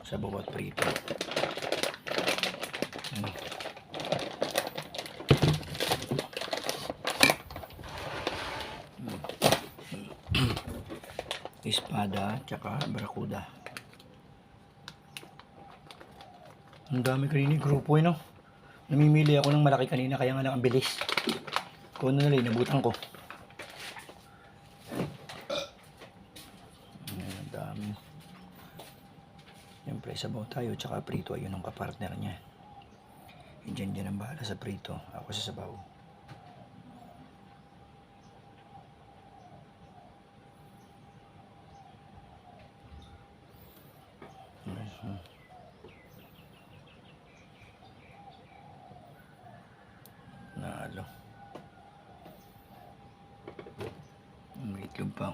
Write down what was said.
sa bawat prito. Espada tsaka barakuda. Ang dami kanina grupo no. Namimili ako ng malaki kanina kaya nga lang ang bilis. Kung ano nila inabutan ko. Ang dami. Siyempre sabaw tayo tsaka prito, ayun ang kapartner niya. Diyan ang bahala sa prito, ako sa sabaw. Nalo. May itlog pa.